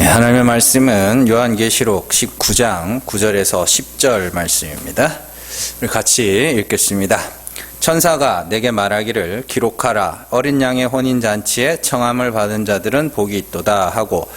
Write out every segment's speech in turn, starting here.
하나님의 말씀은 요한계시록 19장 9절에서 10절 말씀입니다. 우리 같이 읽겠습니다. 천사가 내게 말하기를 기록하라. 어린 양의 혼인잔치에 청함을 받은 자들은 복이 있도다 하고,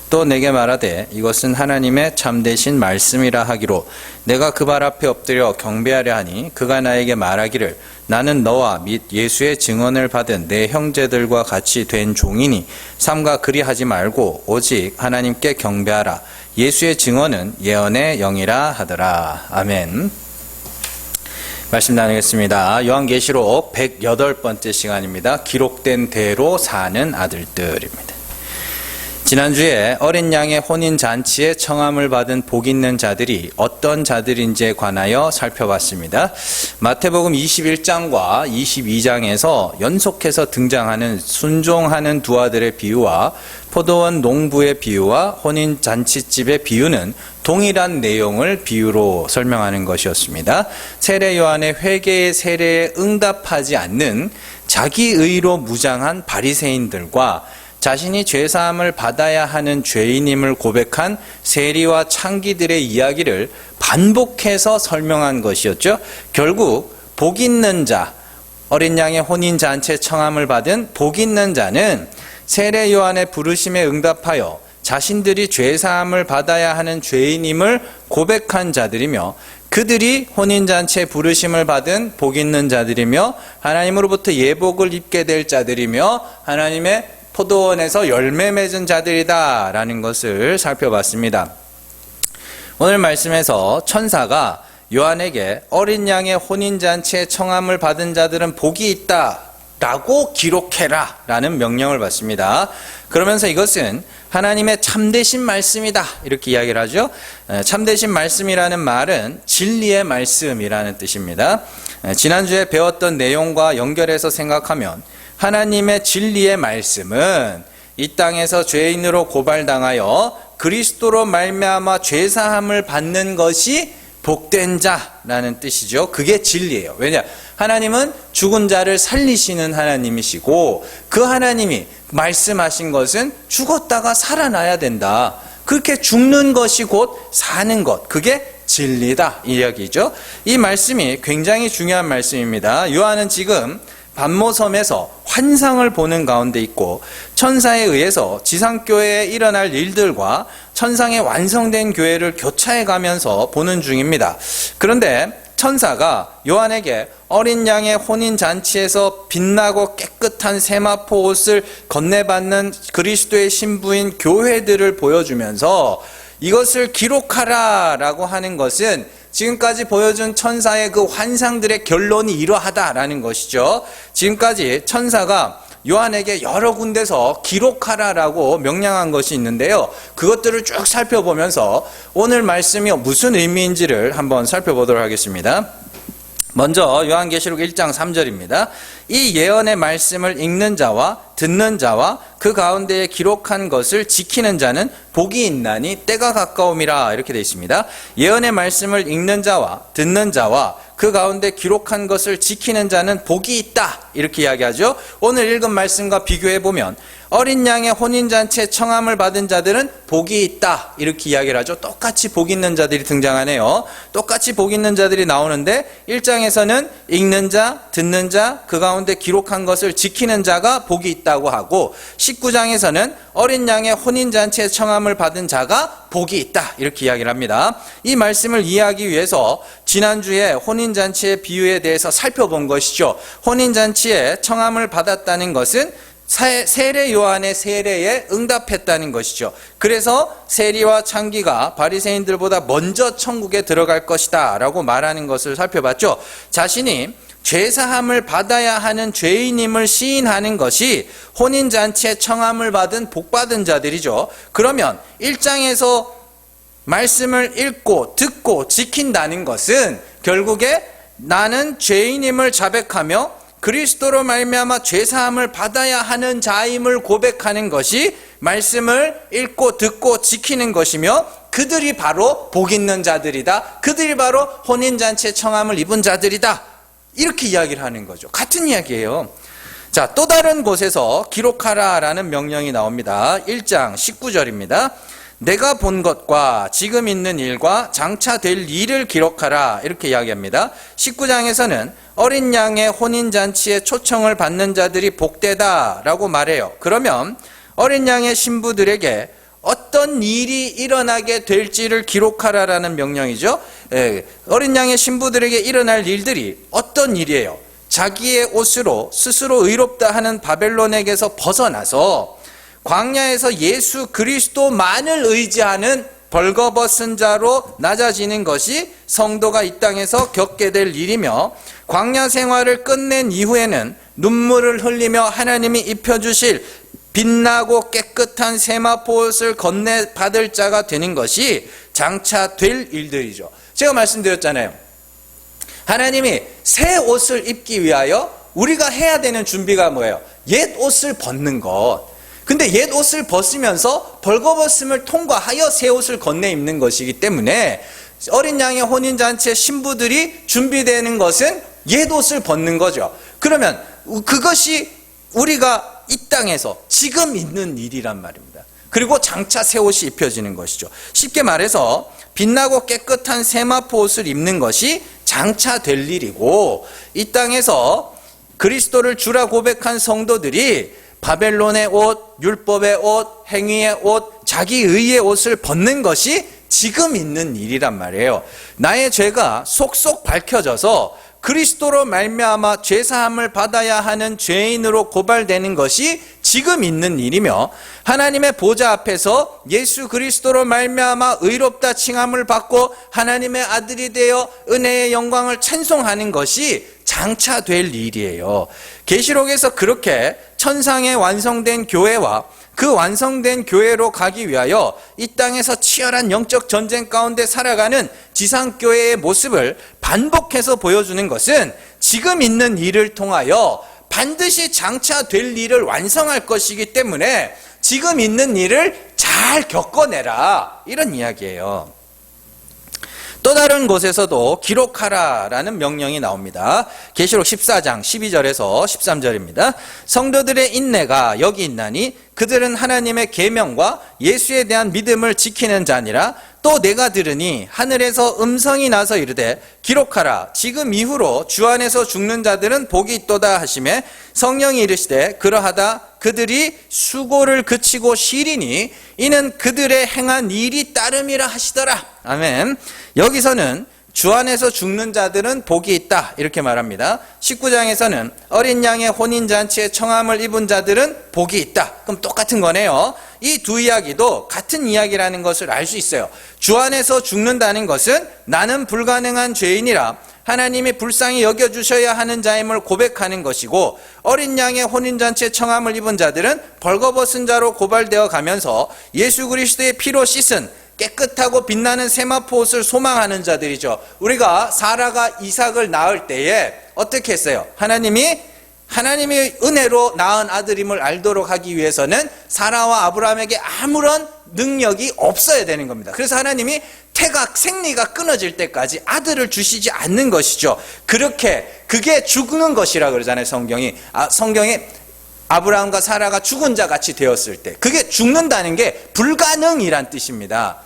또 내게 말하되 이것은 하나님의 참되신 말씀이라 하기로 내가 그 발 앞에 엎드려 경배하려 하니, 그가 나에게 말하기를 나는 너와 및 예수의 증언을 받은 내 형제들과 같이 된 종이니 삼가 그리하지 말고 오직 하나님께 경배하라. 예수의 증언은 예언의 영이라 하더라. 아멘. 말씀 나누겠습니다. 요한계시록 108번째 시간입니다. 기록된 대로 사는 아들들입니다. 지난주에 어린 양의 혼인잔치에 청함을 받은 복 있는 자들이 어떤 자들인지에 관하여 살펴봤습니다. 마태복음 21장과 22장에서 연속해서 등장하는 순종하는 두 아들의 비유와 포도원 농부의 비유와 혼인잔치집의 비유는 동일한 내용을 비유로 설명하는 것이었습니다. 세례 요한의 회개의 세례에 응답하지 않는 자기의로 무장한 바리새인들과 자신이 죄사함을 받아야 하는 죄인임을 고백한 세리와 창기들의 이야기를 반복해서 설명한 것이었죠. 결국 복 있는 자, 어린 양의 혼인잔치에 청함을 받은 복 있는 자는 세례 요한의 부르심에 응답하여 자신들이 죄사함을 받아야 하는 죄인임을 고백한 자들이며, 그들이 혼인잔치에 부르심을 받은 복 있는 자들이며 하나님으로부터 예복을 입게 될 자들이며 하나님의 포도원에서 열매 맺은 자들이다 라는 것을 살펴봤습니다. 오늘 말씀에서 천사가 요한에게 어린 양의 혼인잔치에 청함을 받은 자들은 복이 있다 라고 기록해라 라는 명령을 받습니다. 그러면서 이것은 하나님의 참되신 말씀이다 이렇게 이야기를 하죠. 참되신 말씀이라는 말은 진리의 말씀이라는 뜻입니다. 지난주에 배웠던 내용과 연결해서 생각하면 하나님의 진리의 말씀은 이 땅에서 죄인으로 고발당하여 그리스도로 말미암아 죄사함을 받는 것이 복된 자라는 뜻이죠. 그게 진리예요. 왜냐? 하나님은 죽은 자를 살리시는 하나님이시고, 그 하나님이 말씀하신 것은 죽었다가 살아나야 된다. 그렇게 죽는 것이 곧 사는 것, 그게 진리다 이 이야기죠. 이 말씀이 굉장히 중요한 말씀입니다. 요한은 지금 반모섬에서 환상을 보는 가운데 있고, 천사에 의해서 지상교회에 일어날 일들과 천상의 완성된 교회를 교차해 가면서 보는 중입니다. 그런데 천사가 요한에게 어린 양의 혼인잔치에서 빛나고 깨끗한 세마포 옷을 건네받는 그리스도의 신부인 교회들을 보여주면서 이것을 기록하라 라고 하는 것은 지금까지 보여준 천사의 그 환상들의 결론이 이러하다라는 것이죠. 지금까지 천사가 요한에게 여러 군데서 기록하라라고 명령한 것이 있는데요. 그것들을 쭉 살펴보면서 오늘 말씀이 무슨 의미인지를 한번 살펴보도록 하겠습니다. 먼저 요한계시록 1장 3절입니다. 이 예언의 말씀을 읽는 자와 듣는 자와 그 가운데에 기록한 것을 지키는 자는 복이 있나니 때가 가까움이라 이렇게 되어 있습니다. 예언의 말씀을 읽는 자와 듣는 자와 그 가운데 기록한 것을 지키는 자는 복이 있다 이렇게 이야기하죠. 오늘 읽은 말씀과 비교해보면 어린 양의 혼인잔치에 청함을 받은 자들은 복이 있다 이렇게 이야기를 하죠. 똑같이 복 있는 자들이 등장하네요. 똑같이 복 있는 자들이 나오는데 1장에서는 읽는 자, 듣는 자, 그 가운데 기록한 것을 지키는 자가 복이 있다고 하고, 19장에서는 어린 양의 혼인잔치에 청함을 받은 자가 복이 있다 이렇게 이야기를 합니다. 이 말씀을 이해하기 위해서 지난주에 혼인잔치의 비유에 대해서 살펴본 것이죠. 혼인잔치에 청함을 받았다는 것은 세례 요한의 세례에 응답했다는 것이죠. 그래서 세리와 창기가 바리새인들보다 먼저 천국에 들어갈 것이다 라고 말하는 것을 살펴봤죠. 자신이 죄사함을 받아야 하는 죄인임을 시인하는 것이 혼인잔치에 청함을 받은 복받은 자들이죠. 그러면 1장에서 말씀을 읽고 듣고 지킨다는 것은 결국에 나는 죄인임을 자백하며 그리스도로 말미암아 죄사함을 받아야 하는 자임을 고백하는 것이 말씀을 읽고 듣고 지키는 것이며, 그들이 바로 복 있는 자들이다. 그들이 바로 혼인잔치에 청함을 입은 자들이다. 이렇게 이야기를 하는 거죠. 같은 이야기예요. 자, 또 다른 곳에서 기록하라라는 명령이 나옵니다. 1장 19절입니다. 내가 본 것과 지금 있는 일과 장차 될 일을 기록하라 이렇게 이야기합니다. 19장에서는 어린 양의 혼인잔치에 초청을 받는 자들이 복되다라고 말해요. 그러면 어린 양의 신부들에게 어떤 일이 일어나게 될지를 기록하라라는 명령이죠. 어린 양의 신부들에게 일어날 일들이 어떤 일이에요? 자기의 옷으로 스스로 의롭다 하는 바벨론에게서 벗어나서 광야에서 예수 그리스도만을 의지하는 벌거벗은 자로 낮아지는 것이 성도가 이 땅에서 겪게 될 일이며, 광야 생활을 끝낸 이후에는 눈물을 흘리며 하나님이 입혀주실 빛나고 깨끗한 세마포 옷을 건네 받을 자가 되는 것이 장차 될 일들이죠. 제가 말씀드렸잖아요. 하나님이 새 옷을 입기 위하여 우리가 해야 되는 준비가 뭐예요? 옛 옷을 벗는 것. 근데 옛 옷을 벗으면서 벌거벗음을 통과하여 새 옷을 건네 입는 것이기 때문에 어린 양의 혼인잔치의 신부들이 준비되는 것은 옛 옷을 벗는 거죠. 그러면 그것이 우리가 이 땅에서 지금 있는 일이란 말입니다. 그리고 장차 새 옷이 입혀지는 것이죠. 쉽게 말해서 빛나고 깨끗한 세마포 옷을 입는 것이 장차 될 일이고, 이 땅에서 그리스도를 주라 고백한 성도들이 바벨론의 옷, 율법의 옷, 행위의 옷, 자기 의의 옷을 벗는 것이 지금 있는 일이란 말이에요. 나의 죄가 속속 밝혀져서 그리스도로 말미암아 죄사함을 받아야 하는 죄인으로 고발되는 것이 지금 있는 일이며, 하나님의 보좌 앞에서 예수 그리스도로 말미암아 의롭다 칭함을 받고 하나님의 아들이 되어 은혜의 영광을 찬송하는 것이 장차 될 일이에요. 계시록에서 그렇게 천상에 완성된 교회와 그 완성된 교회로 가기 위하여 이 땅에서 치열한 영적 전쟁 가운데 살아가는 지상교회의 모습을 반복해서 보여주는 것은 지금 있는 일을 통하여 반드시 장차 될 일을 완성할 것이기 때문에 지금 있는 일을 잘 겪어내라, 이런 이야기예요. 또 다른 곳에서도 기록하라라는 명령이 나옵니다. 계시록 14장 12절에서 13절입니다. 성도들의 인내가 여기 있나니 그들은 하나님의 계명과 예수에 대한 믿음을 지키는 자니라. 또 내가 들으니 하늘에서 음성이 나서 이르되 기록하라. 지금 이후로 주 안에서 죽는 자들은 복이 있도다 하시매, 성령이 이르시되 그러하다 그들이 수고를 그치고 쉬리니 이는 그들의 행한 일이 따름이라 하시더라. 아멘. 여기서는 주 안에서 죽는 자들은 복이 있다 이렇게 말합니다. 19장에서는 어린 양의 혼인잔치에 청함을 입은 자들은 복이 있다. 그럼 똑같은 거네요. 이 두 이야기도 같은 이야기라는 것을 알 수 있어요. 주 안에서 죽는다는 것은 나는 불가능한 죄인이라 하나님이 불쌍히 여겨주셔야 하는 자임을 고백하는 것이고, 어린 양의 혼인잔치에 청함을 입은 자들은 벌거벗은 자로 고발되어 가면서 예수 그리스도의 피로 씻은 깨끗하고 빛나는 세마포 옷을 소망하는 자들이죠. 우리가 사라가 이삭을 낳을 때에 어떻게 했어요? 하나님이 은혜로 낳은 아들임을 알도록 하기 위해서는 사라와 아브라함에게 아무런 능력이 없어야 되는 겁니다. 그래서 하나님이 생리가 끊어질 때까지 아들을 주시지 않는 것이죠. 그게 죽는 것이라 그러잖아요, 성경이. 성경에 아브라함과 사라가 죽은 자 같이 되었을 때, 그게 죽는다는 게 불가능이란 뜻입니다.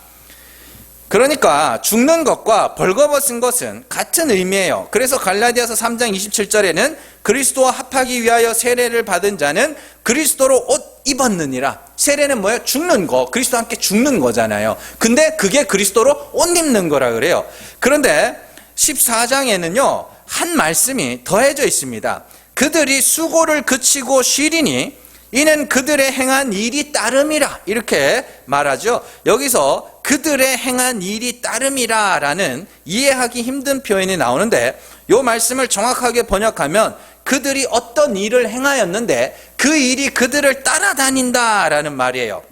그러니까 죽는 것과 벌거벗은 것은 같은 의미예요. 그래서 갈라디아서 3장 27절에는 그리스도와 합하기 위하여 세례를 받은 자는 그리스도로 옷 입었느니라. 세례는 뭐예요? 죽는 거. 그리스도와 함께 죽는 거잖아요. 근데 그게 그리스도로 옷 입는 거라 그래요. 그런데 14장에는요, 한 말씀이 더해져 있습니다. 그들이 수고를 그치고 쉬리니 이는 그들의 행한 일이 따름이라, 이렇게 말하죠. 여기서 그들의 행한 일이 따름이라 라는 이해하기 힘든 표현이 나오는데, 이 말씀을 정확하게 번역하면 그들이 어떤 일을 행하였는데 그 일이 그들을 따라다닌다 라는 말이에요.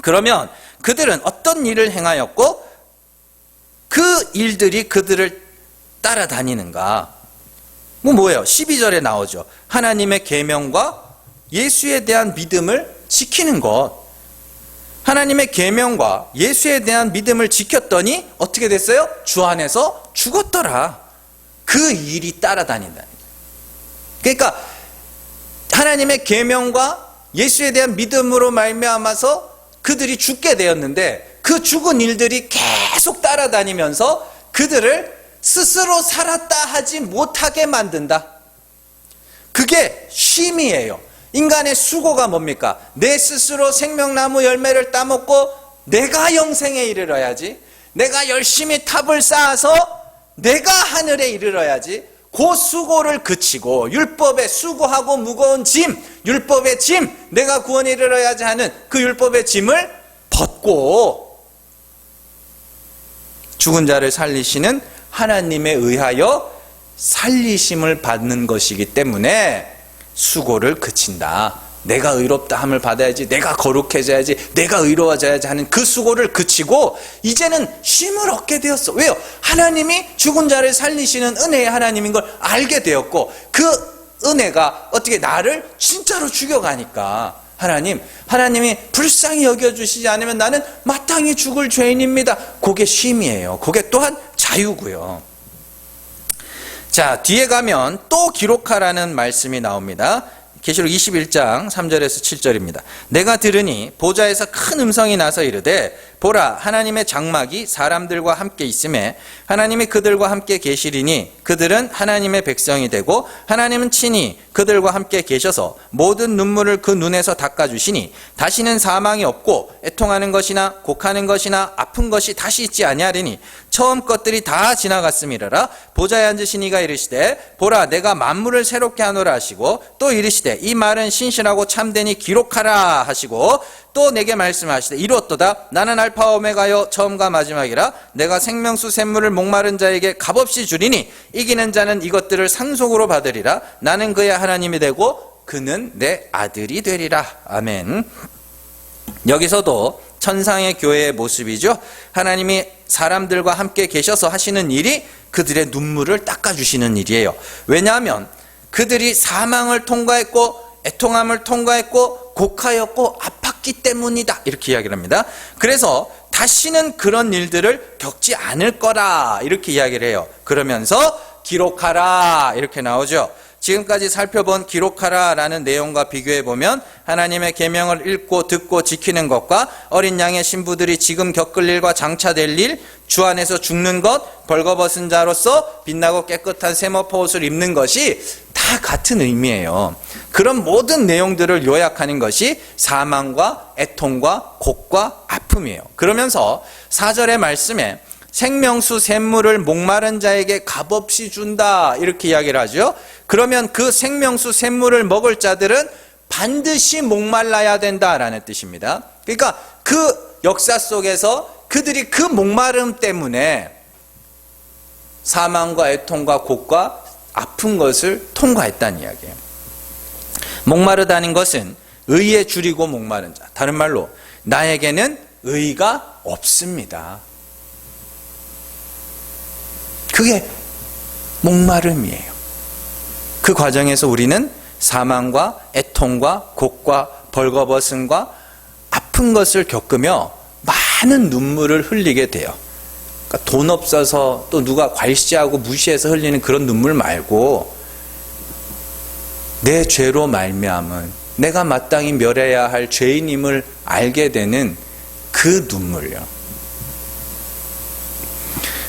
그러면 그들은 어떤 일을 행하였고 그 일들이 그들을 따라다니는가? 뭐예요? 12절에 나오죠. 하나님의 계명과 예수에 대한 믿음을 지키는 것. 하나님의 계명과 예수에 대한 믿음을 지켰더니 어떻게 됐어요? 주 안에서 죽었더라. 그 일이 따라다닌다. 그러니까 하나님의 계명과 예수에 대한 믿음으로 말미암아서 그들이 죽게 되었는데 그 죽은 일들이 계속 따라다니면서 그들을 스스로 살았다 하지 못하게 만든다. 그게 쉼이에요. 인간의 수고가 뭡니까? 내 스스로 생명나무 열매를 따먹고 내가 영생에 이르러야지, 내가 열심히 탑을 쌓아서 내가 하늘에 이르러야지, 그 수고를 그치고 율법에 수고하고 무거운 짐, 율법의 짐, 내가 구원에 이르러야지 하는 그 율법의 짐을 벗고 죽은 자를 살리시는 하나님에 의하여 살리심을 받는 것이기 때문에 수고를 그친다. 내가 의롭다 함을 받아야지, 내가 거룩해져야지, 내가 의로워져야지 하는 그 수고를 그치고 이제는 쉼을 얻게 되었어. 왜요? 하나님이 죽은 자를 살리시는 은혜의 하나님인 걸 알게 되었고, 그 은혜가 어떻게 나를 진짜로 죽여가니까 하나님이 불쌍히 여겨주시지 않으면 나는 마땅히 죽을 죄인입니다. 그게 쉼이에요. 그게 또한 자유고요. 자, 뒤에 가면 또 기록하라는 말씀이 나옵니다. 계시록 21장 3절에서 7절입니다. 내가 들으니 보좌에서 큰 음성이 나서 이르되 보라, 하나님의 장막이 사람들과 함께 있음에 하나님이 그들과 함께 계시리니 그들은 하나님의 백성이 되고 하나님은 친히 그들과 함께 계셔서 모든 눈물을 그 눈에서 닦아주시니 다시는 사망이 없고 애통하는 것이나 곡하는 것이나 아픈 것이 다시 있지 아니하리니 처음 것들이 다 지나갔음이라. 보좌에 앉으신 이가 이르시되 보라, 내가 만물을 새롭게 하노라 하시고 또 이르시되 이 말은 신실하고 참되니 기록하라 하시고 또 내게 말씀하시되 이루었도다. 나는 알파와 오메가요 처음과 마지막이라. 내가 생명수 샘물을 목마른 자에게 값없이 주리니 이기는 자는 이것들을 상속으로 받으리라. 나는 그의 하나님이 되고 그는 내 아들이 되리라. 아멘. 여기서도 천상의 교회의 모습이죠. 하나님이 사람들과 함께 계셔서 하시는 일이 그들의 눈물을 닦아주시는 일이에요. 왜냐하면 그들이 사망을 통과했고 애통함을 통과했고 곡하였고 아팠기 때문이다, 이렇게 이야기를 합니다. 그래서 다시는 그런 일들을 겪지 않을 거라, 이렇게 이야기를 해요. 그러면서 기록하라, 이렇게 나오죠. 지금까지 살펴본 기록하라 라는 내용과 비교해 보면 하나님의 계명을 읽고 듣고 지키는 것과 어린 양의 신부들이 지금 겪을 일과 장차될 일, 주 안에서 죽는 것, 벌거벗은 자로서 빛나고 깨끗한 세모포 옷을 입는 것이 다 같은 의미예요. 그런 모든 내용들을 요약하는 것이 사망과 애통과 곡과 아픔이에요. 그러면서 4절의 말씀에 생명수 샘물을 목마른 자에게 값없이 준다, 이렇게 이야기를 하죠. 그러면 그 생명수 샘물을 먹을 자들은 반드시 목말라야 된다라는 뜻입니다. 그러니까 그 역사 속에서 그들이 그 목마름 때문에 사망과 애통과 곡과 아픈 것을 통과했다는 이야기예요. 목마르다는 것은 의에 줄이고 목마른 자, 다른 말로 나에게는 의가 없습니다. 그게 목마름이에요. 그 과정에서 우리는 사망과 애통과 곡과 벌거벗음과 아픈 것을 겪으며 많은 눈물을 흘리게 돼요. 그러니까 돈 없어서 또 누가 괄시하고 무시해서 흘리는 그런 눈물 말고 내 죄로 말미암은 내가 마땅히 멸해야 할 죄인임을 알게 되는 그 눈물요.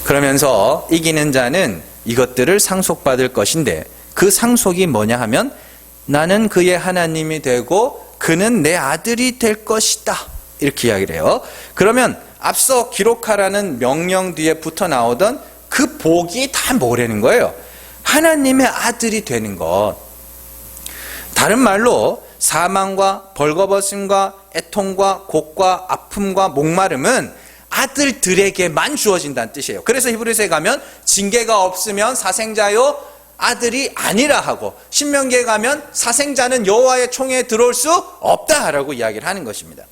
그러면서 이기는 자는 이것들을 상속받을 것인데 그 상속이 뭐냐 하면 나는 그의 하나님이 되고 그는 내 아들이 될 것이다, 이렇게 이야기를 해요. 그러면 앞서 기록하라는 명령 뒤에 붙어 나오던 그 복이 다 뭐라는 거예요? 하나님의 아들이 되는 것. 다른 말로 사망과 벌거벗음과 애통과 곡과 아픔과 목마름은 아들들에게만 주어진다는 뜻이에요. 그래서 히브리서에 가면 징계가 없으면 사생자요 아들이 아니라 하고, 신명기에 가면 사생자는 여호와의 총에 들어올 수 없다라고 이야기를 하는 것입니다.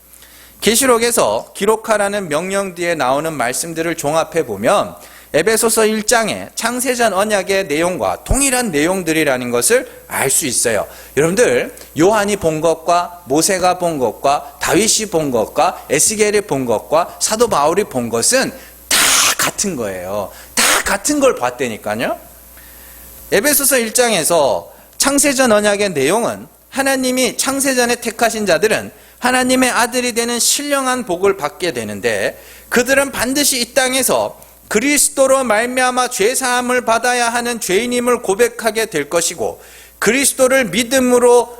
계시록에서 기록하라는 명령 뒤에 나오는 말씀들을 종합해 보면 에베소서 1장의 창세전 언약의 내용과 동일한 내용들이라는 것을 알 수 있어요. 여러분들 요한이 본 것과 모세가 본 것과 다윗이 본 것과 에스겔이 본 것과 사도 바울이 본 것은 다 같은 거예요. 다 같은 걸 봤다니까요. 에베소서 1장에서 창세전 언약의 내용은 하나님이 창세전에 택하신 자들은 하나님의 아들이 되는 신령한 복을 받게 되는데, 그들은 반드시 이 땅에서 그리스도로 말미암아 죄사함을 받아야 하는 죄인임을 고백하게 될 것이고, 그리스도를 믿음으로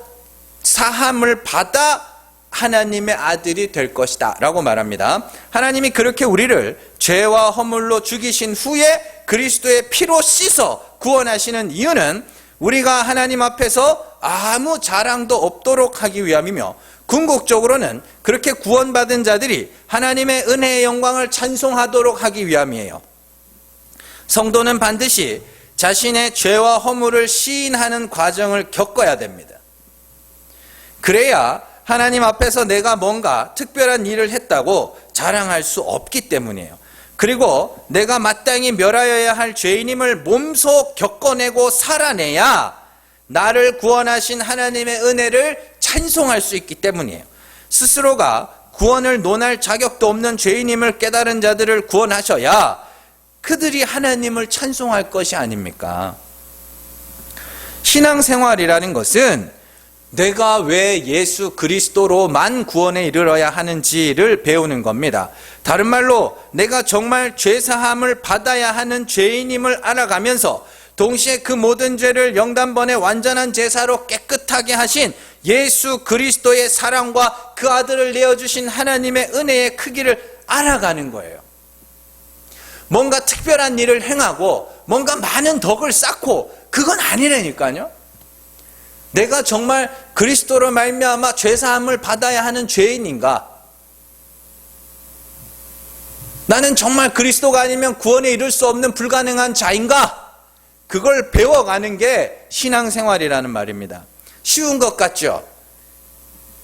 사함을 받아 하나님의 아들이 될 것이다 라고 말합니다. 하나님이 그렇게 우리를 죄와 허물로 죽이신 후에 그리스도의 피로 씻어 구원하시는 이유는 우리가 하나님 앞에서 아무 자랑도 없도록 하기 위함이며, 궁극적으로는 그렇게 구원받은 자들이 하나님의 은혜의 영광을 찬송하도록 하기 위함이에요. 성도는 반드시 자신의 죄와 허물을 시인하는 과정을 겪어야 됩니다. 그래야 하나님 앞에서 내가 뭔가 특별한 일을 했다고 자랑할 수 없기 때문이에요. 그리고 내가 마땅히 멸하여야 할 죄인임을 몸소 겪어내고 살아내야 나를 구원하신 하나님의 은혜를 찬송할 수 있기 때문이에요. 스스로가 구원을 논할 자격도 없는 죄인임을 깨달은 자들을 구원하셔야 그들이 하나님을 찬송할 것이 아닙니까? 신앙생활이라는 것은 내가 왜 예수 그리스도로만 구원에 이르러야 하는지를 배우는 겁니다. 다른 말로 내가 정말 죄사함을 받아야 하는 죄인임을 알아가면서 동시에 그 모든 죄를 영단번에 완전한 제사로 깨끗하게 하신 예수 그리스도의 사랑과 그 아들을 내어주신 하나님의 은혜의 크기를 알아가는 거예요. 뭔가 특별한 일을 행하고 뭔가 많은 덕을 쌓고 그건 아니라니까요. 내가 정말 그리스도로 말미암아 죄사함을 받아야 하는 죄인인가? 나는 정말 그리스도가 아니면 구원에 이를 수 없는 불가능한 자인가? 그걸 배워가는 게 신앙생활이라는 말입니다. 쉬운 것 같죠?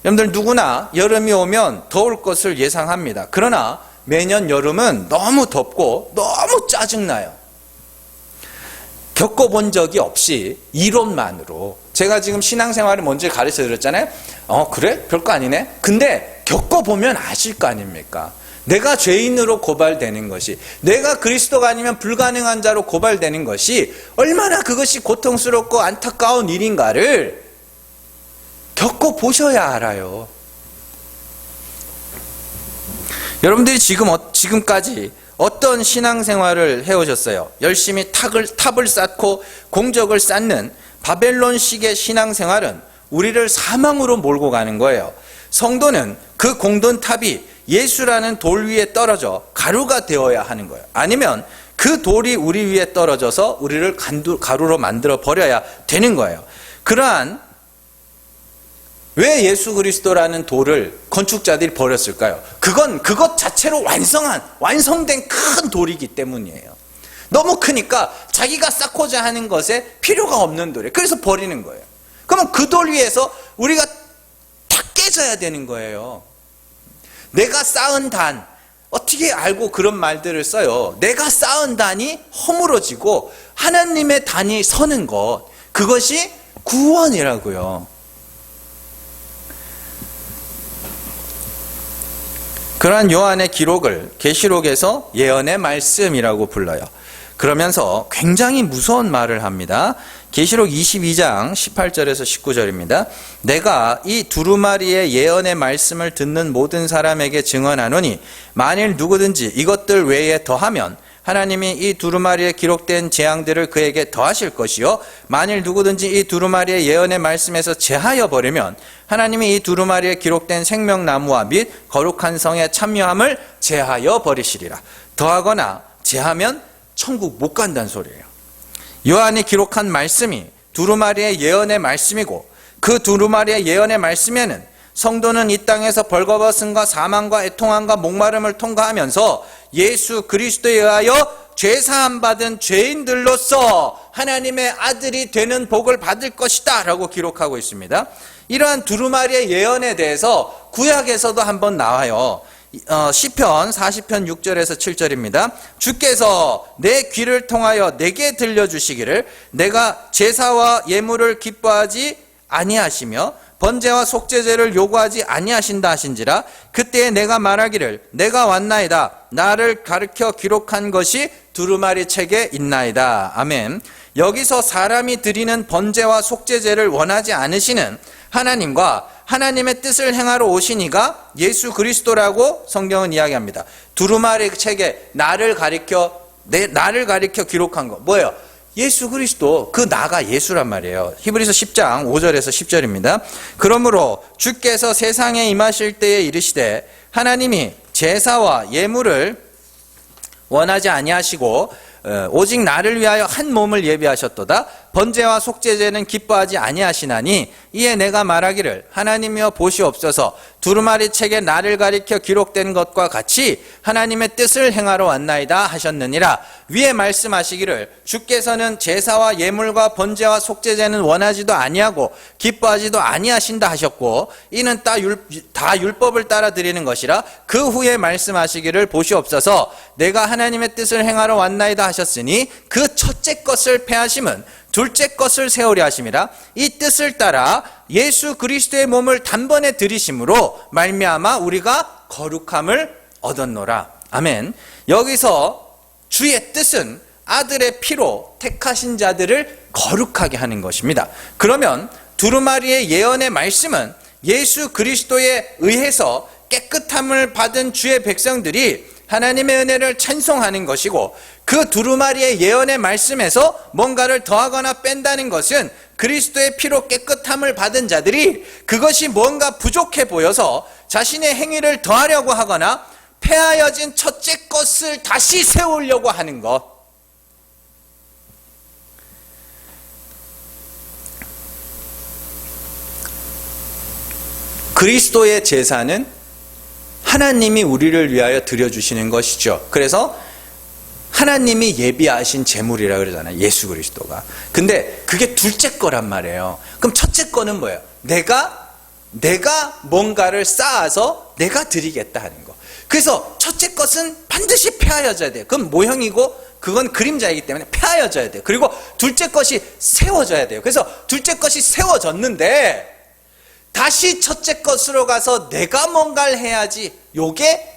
여러분들 누구나 여름이 오면 더울 것을 예상합니다. 그러나 매년 여름은 너무 덥고 너무 짜증나요. 겪어본 적이 없이 이론만으로, 제가 지금 신앙생활을 먼저 가르쳐 드렸잖아요. 그래? 별거 아니네. 근데 겪어보면 아실 거 아닙니까? 내가 죄인으로 고발되는 것이, 내가 그리스도가 아니면 불가능한 자로 고발되는 것이 얼마나 그것이 고통스럽고 안타까운 일인가를 겪어보셔야 알아요. 여러분들이 지금까지 어떤 신앙생활을 해오셨어요? 열심히 탑을 쌓고 공적을 쌓는 바벨론식의 신앙생활은 우리를 사망으로 몰고 가는 거예요. 성도는 그 공돈탑이 예수라는 돌 위에 떨어져 가루가 되어야 하는 거예요. 아니면 그 돌이 우리 위에 떨어져서 우리를 가루로 만들어 버려야 되는 거예요. 그러한, 왜 예수 그리스도라는 돌을 건축자들이 버렸을까요? 그건 그것 자체로 완성된 큰 돌이기 때문이에요. 너무 크니까 자기가 쌓고자 하는 것에 필요가 없는 돌이에요. 그래서 버리는 거예요. 그러면 그 돌 위에서 우리가 다 깨져야 되는 거예요. 내가 쌓은 단, 어떻게 알고 그런 말들을 써요? 내가 쌓은 단이 허물어지고 하나님의 단이 서는 것, 그것이 구원이라고요. 그러한 요한의 기록을 계시록에서 예언의 말씀이라고 불러요. 그러면서 굉장히 무서운 말을 합니다. 계시록 22장 18절에서 19절입니다. 내가 이 두루마리의 예언의 말씀을 듣는 모든 사람에게 증언하노니 만일 누구든지 이것들 외에 더하면 하나님이 이 두루마리에 기록된 재앙들을 그에게 더하실 것이요, 만일 누구든지 이 두루마리의 예언의 말씀에서 제하여 버리면 하나님이 이 두루마리에 기록된 생명나무와 및 거룩한 성에 참여함을 제하여 버리시리라. 더하거나 제하면 천국 못 간다는 소리예요. 요한이 기록한 말씀이 두루마리의 예언의 말씀이고, 그 두루마리의 예언의 말씀에는 성도는 이 땅에서 벌거벗음과 사망과 애통함과 목마름을 통과하면서 예수 그리스도에 의하여 죄사함 받은 죄인들로서 하나님의 아들이 되는 복을 받을 것이다 라고 기록하고 있습니다. 이러한 두루마리의 예언에 대해서 구약에서도 한번 나와요. 시편 40편 6절에서 7절입니다. 주께서 내 귀를 통하여 내게 들려주시기를 내가 제사와 예물을 기뻐하지 아니하시며 번제와 속죄제를 요구하지 아니하신다 하신지라. 그때에 내가 말하기를 내가 왔나이다. 나를 가르쳐 기록한 것이 두루마리 책에 있나이다. 아멘. 여기서 사람이 드리는 번제와 속죄제를 원하지 않으시는 하나님과 하나님의 뜻을 행하러 오신 이가 예수 그리스도라고 성경은 이야기합니다. 두루마리 책에 나를 가리켜 기록한 거 뭐예요? 예수 그리스도, 그 나가 예수란 말이에요. 히브리서 10장 5절에서 10절입니다. 그러므로 주께서 세상에 임하실 때에 이르시되 하나님이 제사와 예물을 원하지 아니하시고 오직 나를 위하여 한 몸을 예비하셨도다. 번제와 속죄제는 기뻐하지 아니하시나니 이에 내가 말하기를 하나님이여 보시옵소서 두루마리 책에 나를 가리켜 기록된 것과 같이 하나님의 뜻을 행하러 왔나이다 하셨느니라. 위에 말씀하시기를 주께서는 제사와 예물과 번제와 속죄제는 원하지도 아니하고 기뻐하지도 아니하신다 하셨고 이는 다 율법을 따라 드리는 것이라. 그 후에 말씀하시기를 보시옵소서 내가 하나님의 뜻을 행하러 왔나이다 하셨으니 그 첫째 것을 폐하심은 둘째 것을 세우려 하심이라. 이 뜻을 따라 예수 그리스도의 몸을 단번에 들이심으로 말미암아 우리가 거룩함을 얻었노라. 아멘. 여기서 주의 뜻은 아들의 피로 택하신 자들을 거룩하게 하는 것입니다. 그러면 두루마리의 예언의 말씀은 예수 그리스도에 의해서 깨끗함을 받은 주의 백성들이 하나님의 은혜를 찬송하는 것이고, 그 두루마리의 예언의 말씀에서 뭔가를 더하거나 뺀다는 것은 그리스도의 피로 깨끗함을 받은 자들이 그것이 뭔가 부족해 보여서 자신의 행위를 더하려고 하거나 폐하여진 첫째 것을 다시 세우려고 하는 것. 그리스도의 제사는 하나님이 우리를 위하여 드려주시는 것이죠. 그래서 하나님이 예비하신 제물이라 그러잖아요. 예수 그리스도가. 근데 그게 둘째 거란 말이에요. 그럼 첫째 거는 뭐예요? 내가 뭔가를 쌓아서 내가 드리겠다 하는 거. 그래서 첫째 것은 반드시 폐하여져야 돼요. 그건 모형이고 그건 그림자이기 때문에 폐하여져야 돼요. 그리고 둘째 것이 세워져야 돼요. 그래서 둘째 것이 세워졌는데 다시 첫째 것으로 가서 내가 뭔가를 해야지, 요게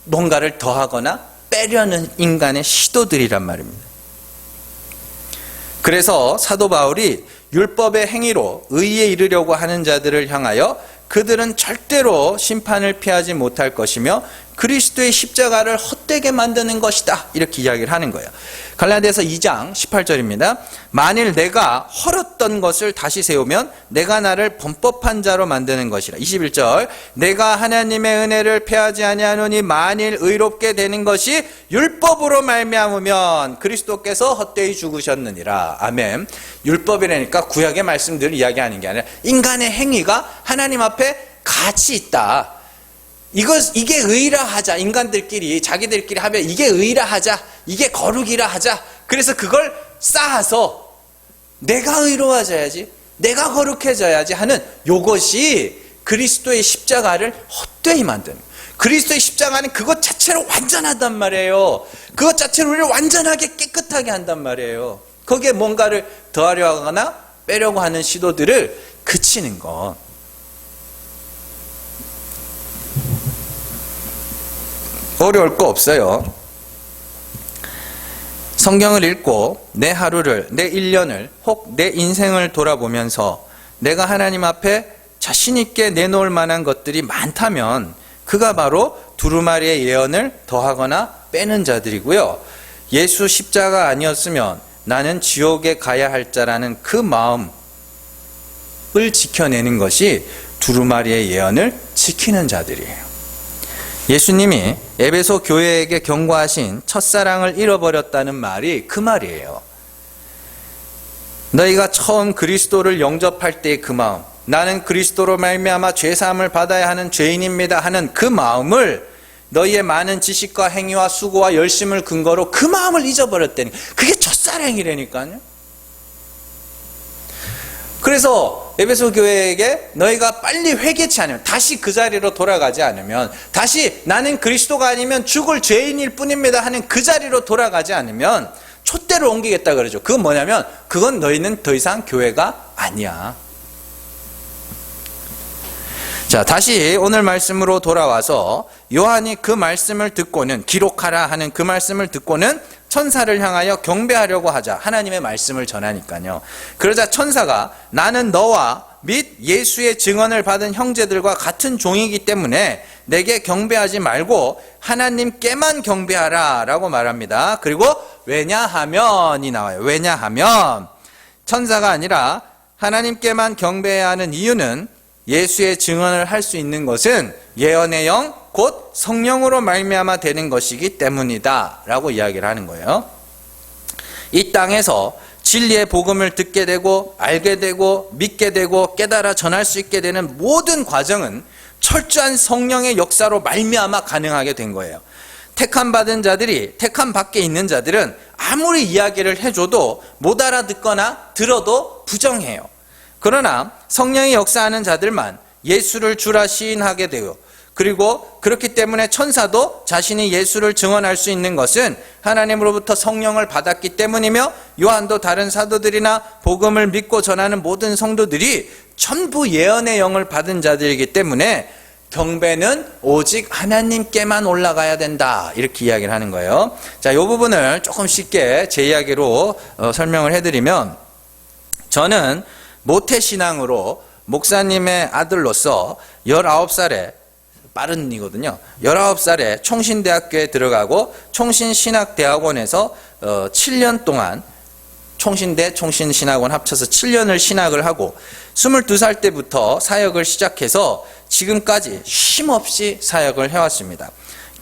뭔가를 더하거나 빼려는 인간의 시도들이란 말입니다. 그래서 사도 바울이 율법의 행위로 의에 이르려고 하는 자들을 향하여 그들은 절대로 심판을 피하지 못할 것이며 그리스도의 십자가를 헛되게 만드는 것이다, 이렇게 이야기를 하는 거예요. 갈라디아서 2장 18절입니다. 만일 내가 헐었던 것을 다시 세우면 내가 나를 범법한 자로 만드는 것이라. 21절 내가 하나님의 은혜를 패하지 아니하노니 만일 의롭게 되는 것이 율법으로 말미암으면 그리스도께서 헛되이 죽으셨느니라. 아멘. 율법이라니까 구약의 말씀들을 이야기하는 게 아니라 인간의 행위가 하나님 앞에 가치 있다. 이게 의라 하자. 인간들끼리 자기들끼리 하면 이게 의라 하자, 이게 거룩이라 하자. 그래서 그걸 쌓아서 내가 의로워져야지, 내가 거룩해져야지 하는 요것이 그리스도의 십자가를 헛되이 만드는, 그리스도의 십자가는 그것 자체로 완전하단 말이에요. 그것 자체로 우리를 완전하게 깨끗하게 한단 말이에요. 거기에 뭔가를 더하려 하거나 빼려고 하는 시도들을 그치는 것. 어려울 거 없어요. 성경을 읽고 내 하루를, 내 1년을, 혹 내 인생을 돌아보면서 내가 하나님 앞에 자신 있게 내놓을 만한 것들이 많다면 그가 바로 두루마리의 예언을 더하거나 빼는 자들이고요. 예수 십자가 아니었으면 나는 지옥에 가야 할 자라는 그 마음을 지켜내는 것이 두루마리의 예언을 지키는 자들이에요. 예수님이 에베소 교회에게 경고하신 첫사랑을 잃어버렸다는 말이 그 말이에요. 너희가 처음 그리스도를 영접할 때의 그 마음, 나는 그리스도로 말미암아 죄사함을 받아야 하는 죄인입니다 하는 그 마음을 너희의 많은 지식과 행위와 수고와 열심을 근거로 그 마음을 잊어버렸다니, 그게 첫사랑이라니까요. 그래서 에베소 교회에게 너희가 빨리 회개치 않으면, 다시 그 자리로 돌아가지 않으면, 다시 나는 그리스도가 아니면 죽을 죄인일 뿐입니다 하는 그 자리로 돌아가지 않으면 촛대를 옮기겠다 그러죠. 그건 뭐냐면 그건 너희는 더 이상 교회가 아니야. 자, 다시 오늘 말씀으로 돌아와서 요한이 그 말씀을 듣고는, 기록하라 하는 그 말씀을 듣고는 천사를 향하여 경배하려고 하자. 하나님의 말씀을 전하니까요. 그러자 천사가 나는 너와 및 예수의 증언을 받은 형제들과 같은 종이기 때문에 내게 경배하지 말고 하나님께만 경배하라 라고 말합니다. 그리고 왜냐하면이 나와요. 왜냐하면 천사가 아니라 하나님께만 경배해야 하는 이유는 예수의 증언을 할 수 있는 것은 예언의 영, 곧 성령으로 말미암아 되는 것이기 때문이다 라고 이야기를 하는 거예요. 이 땅에서 진리의 복음을 듣게 되고 알게 되고 믿게 되고 깨달아 전할 수 있게 되는 모든 과정은 철저한 성령의 역사로 말미암아 가능하게 된 거예요. 택함 받은 자들이, 택함 밖에 있는 자들은 아무리 이야기를 해줘도 못 알아듣거나 들어도 부정해요. 그러나 성령이 역사하는 자들만 예수를 주라 시인하게 되고, 그리고 그렇기 때문에 천사도 자신이 예수를 증언할 수 있는 것은 하나님으로부터 성령을 받았기 때문이며, 요한도 다른 사도들이나 복음을 믿고 전하는 모든 성도들이 전부 예언의 영을 받은 자들이기 때문에 경배는 오직 하나님께만 올라가야 된다, 이렇게 이야기를 하는 거예요. 자, 이 부분을 조금 쉽게 제 이야기로 설명을 해드리면, 저는 모태신앙으로 목사님의 아들로서 19살에, 빠른이거든요. 19살에 총신대학교에 들어가고 총신신학대학원에서 7년 동안 총신대, 총신신학원 합쳐서 7년을 신학을 하고 22살 때부터 사역을 시작해서 지금까지 쉼없이 사역을 해왔습니다.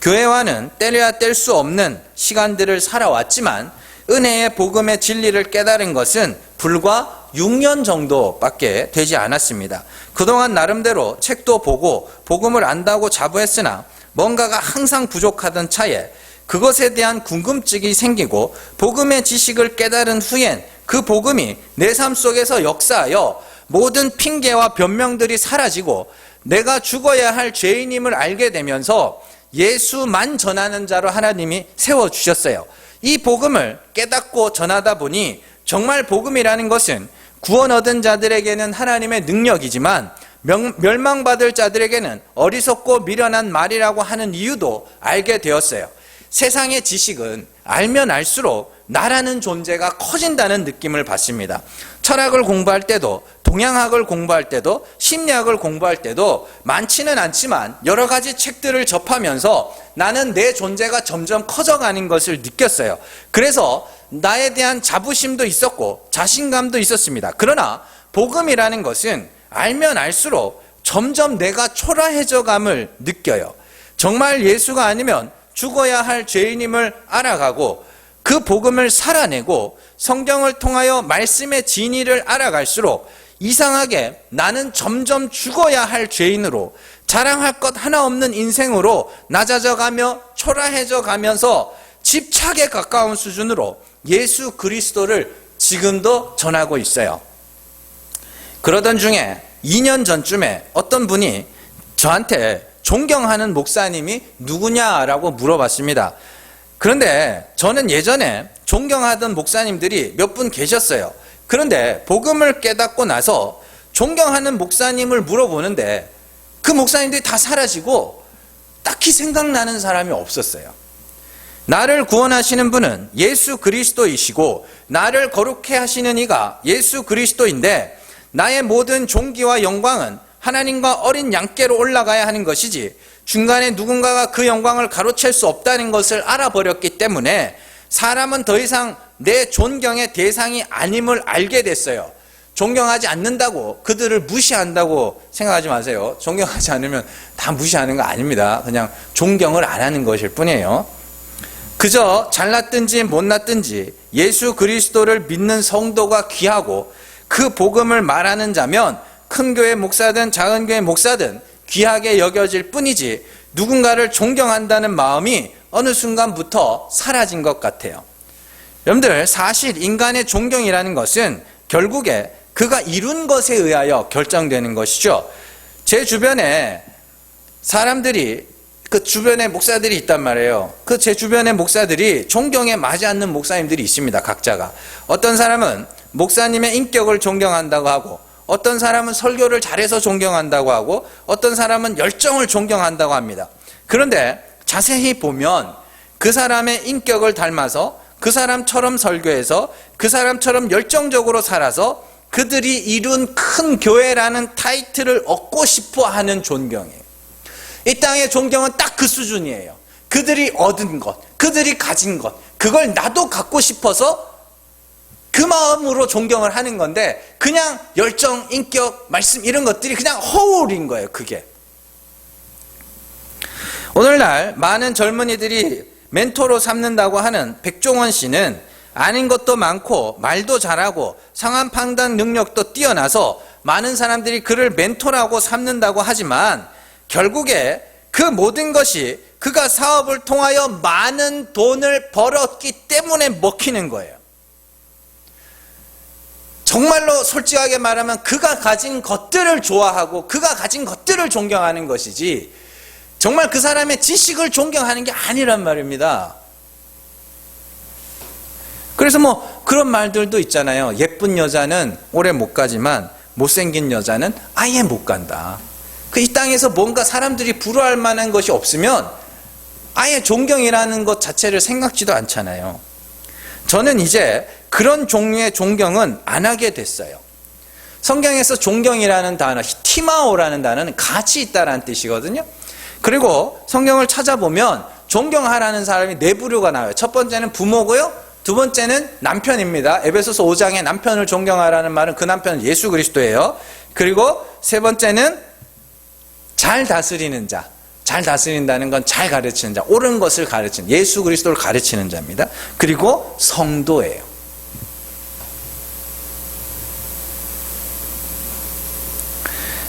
교회와는 떼려야 뗄 수 없는 시간들을 살아왔지만 은혜의 복음의 진리를 깨달은 것은 불과 6년 정도밖에 되지 않았습니다. 그동안 나름대로 책도 보고 복음을 안다고 자부했으나 뭔가가 항상 부족하던 차에 그것에 대한 궁금증이 생기고 복음의 지식을 깨달은 후엔 그 복음이 내 삶 속에서 역사하여 모든 핑계와 변명들이 사라지고 내가 죽어야 할 죄인임을 알게 되면서 예수만 전하는 자로 하나님이 세워주셨어요. 이 복음을 깨닫고 전하다 보니 정말 복음이라는 것은 구원 얻은 자들에게는 하나님의 능력이지만 멸망받을 자들에게는 어리석고 미련한 말이라고 하는 이유도 알게 되었어요. 세상의 지식은 알면 알수록 나라는 존재가 커진다는 느낌을 받습니다. 철학을 공부할 때도, 동양학을 공부할 때도, 심리학을 공부할 때도 많지는 않지만 여러 가지 책들을 접하면서 나는 내 존재가 점점 커져가는 것을 느꼈어요. 그래서 나에 대한 자부심도 있었고 자신감도 있었습니다. 그러나 복음이라는 것은 알면 알수록 점점 내가 초라해져감을 느껴요. 정말 예수가 아니면 죽어야 할 죄인임을 알아가고 그 복음을 살아내고 성경을 통하여 말씀의 진리를 알아갈수록 이상하게 나는 점점 죽어야 할 죄인으로, 자랑할 것 하나 없는 인생으로 낮아져가며 초라해져 가면서 집착에 가까운 수준으로 예수 그리스도를 지금도 전하고 있어요. 그러던 중에 2년 전쯤에 어떤 분이 저한테 존경하는 목사님이 누구냐라고 물어봤습니다. 그런데 저는 예전에 존경하던 목사님들이 몇 분 계셨어요. 그런데 복음을 깨닫고 나서 존경하는 목사님을 물어보는데 그 목사님들이 다 사라지고 딱히 생각나는 사람이 없었어요. 나를 구원하시는 분은 예수 그리스도이시고 나를 거룩해 하시는 이가 예수 그리스도인데 나의 모든 존귀와 영광은 하나님과 어린 양께로 올라가야 하는 것이지 중간에 누군가가 그 영광을 가로챌 수 없다는 것을 알아버렸기 때문에 사람은 더 이상 내 존경의 대상이 아님을 알게 됐어요. 존경하지 않는다고 그들을 무시한다고 생각하지 마세요. 존경하지 않으면 다 무시하는 거 아닙니다. 그냥 존경을 안 하는 것일 뿐이에요. 그저 잘났든지 못났든지 예수 그리스도를 믿는 성도가 귀하고 그 복음을 말하는 자면 큰 교회 목사든 작은 교회 목사든 귀하게 여겨질 뿐이지 누군가를 존경한다는 마음이 어느 순간부터 사라진 것 같아요. 여러분들, 사실 인간의 존경이라는 것은 결국에 그가 이룬 것에 의하여 결정되는 것이죠. 제 주변에 사람들이, 그 주변에 목사들이 있단 말이에요. 그 제 주변의 목사들이 존경에 맞지 않는 목사님들이 있습니다. 각자가. 어떤 사람은 목사님의 인격을 존경한다고 하고, 어떤 사람은 설교를 잘해서 존경한다고 하고, 어떤 사람은 열정을 존경한다고 합니다. 그런데 자세히 보면 그 사람의 인격을 닮아서 그 사람처럼 설교해서 그 사람처럼 열정적으로 살아서 그들이 이룬 큰 교회라는 타이틀을 얻고 싶어 하는 존경이에요. 이 땅의 존경은 딱 그 수준이에요. 그들이 얻은 것, 그들이 가진 것, 그걸 나도 갖고 싶어서 그 마음으로 존경을 하는 건데, 그냥 열정, 인격, 말씀 이런 것들이 그냥 허울인 거예요. 그게 오늘날 많은 젊은이들이 멘토로 삼는다고 하는 백종원 씨는 아는 것도 많고 말도 잘하고 상황 판단 능력도 뛰어나서 많은 사람들이 그를 멘토라고 삼는다고 하지만, 결국에 그 모든 것이 그가 사업을 통하여 많은 돈을 벌었기 때문에 먹히는 거예요. 정말로 솔직하게 말하면 그가 가진 것들을 좋아하고 그가 가진 것들을 존경하는 것이지, 정말 그 사람의 지식을 존경하는 게 아니란 말입니다. 그래서 그런 말들도 있잖아요. 예쁜 여자는 오래 못 가지만 못생긴 여자는 아예 못 간다. 이 땅에서 뭔가 사람들이 부러워할 만한 것이 없으면 아예 존경이라는 것 자체를 생각지도 않잖아요. 저는 이제 그런 종류의 존경은 안 하게 됐어요. 성경에서 존경이라는 단어, 티마오라는 단어는 가치 있다라는 뜻이거든요. 그리고 성경을 찾아보면 존경하라는 사람이 네 부류가 나와요. 첫 번째는 부모고요. 두 번째는 남편입니다. 에베소서 5장에 남편을 존경하라는 말은 그 남편은 예수 그리스도예요. 그리고 세 번째는 잘 다스리는 자. 잘 다스린다는 건 잘 가르치는 자, 옳은 것을 가르치는, 예수 그리스도를 가르치는 자입니다. 그리고 성도예요.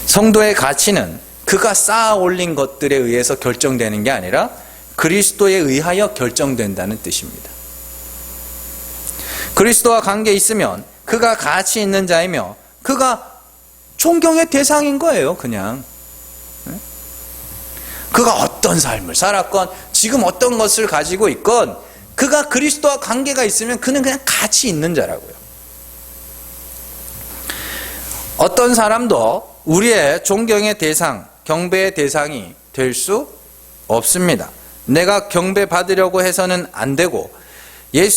성도의 가치는 그가 쌓아 올린 것들에 의해서 결정되는 게 아니라 그리스도에 의하여 결정된다는 뜻입니다. 그리스도와 관계 있으면 그가 가치 있는 자이며 그가 존경의 대상인 거예요. 그냥 그가 어떤 삶을 살았건 지금 어떤 것을 가지고 있건 그가 그리스도와 관계가 있으면 그는 그냥 가치 있는 자라고요. 어떤 사람도 우리의 존경의 대상, 경배의 대상이 될 수 없습니다. 내가 경배받으려고 해서는 안 되고,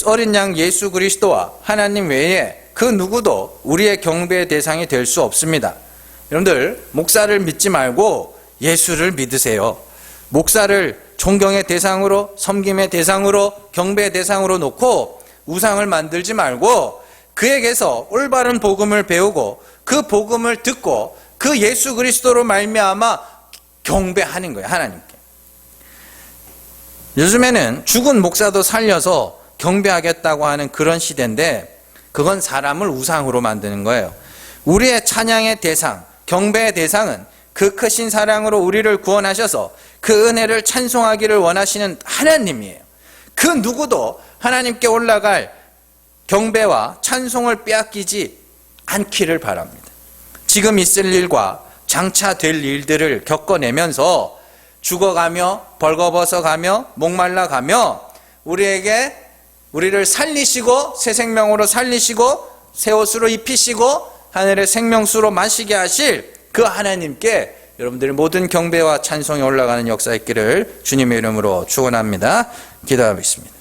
어린 양 예수 그리스도와 하나님 외에 그 누구도 우리의 경배의 대상이 될 수 없습니다. 여러분들, 목사를 믿지 말고 예수를 믿으세요. 목사를 존경의 대상으로, 섬김의 대상으로, 경배의 대상으로 놓고 우상을 만들지 말고 그에게서 올바른 복음을 배우고 그 복음을 듣고 그 예수 그리스도로 말미암아 경배하는 거예요. 하나님께. 요즘에는 죽은 목사도 살려서 경배하겠다고 하는 그런 시대인데, 그건 사람을 우상으로 만드는 거예요. 우리의 찬양의 대상, 경배의 대상은 그 크신 사랑으로 우리를 구원하셔서 그 은혜를 찬송하기를 원하시는 하나님이에요. 그 누구도 하나님께 올라갈 경배와 찬송을 빼앗기지 않기를 바랍니다. 지금 있을 일과 장차 될 일들을 겪어내면서 죽어가며 벌거벗어가며 목말라가며 우리를 살리시고 새 생명으로 살리시고 새 옷으로 입히시고 하늘의 생명수로 마시게 하실 그 하나님께 여러분들의 모든 경배와 찬송이 올라가는 역사 있기를 주님의 이름으로 축원합니다. 기도하겠습니다.